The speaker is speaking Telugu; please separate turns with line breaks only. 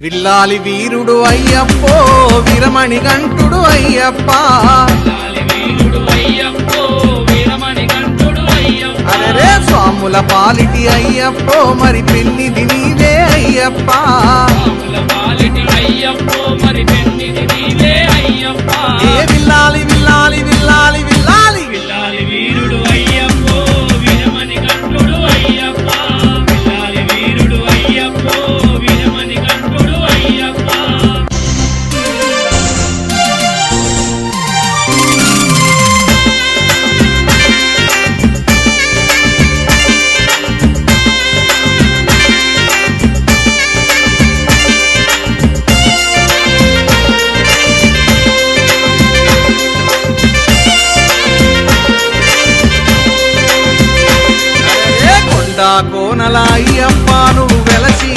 విల్లాలి వీరుడు అయ్యప్పో వీరమణి గంటుడు అయ్యప్ప అరే స్వాముల పాలిటి అయ్యప్పో మరి పెన్నిది నీవే అయ్యప్ప ఏ విల్లాలి విల్లాలి విల్లాలి విల్లాలి
విల్లాలి వీరుడు అయ్యప్పో వీరమణి గంటుడు అయ్యప్ప విల్లాలి వీరుడు అయ్యప్పో వీరమణి గంటుడు అయ్యప్ప
కోనల అయ్యప్ప నువ్వు వెలసి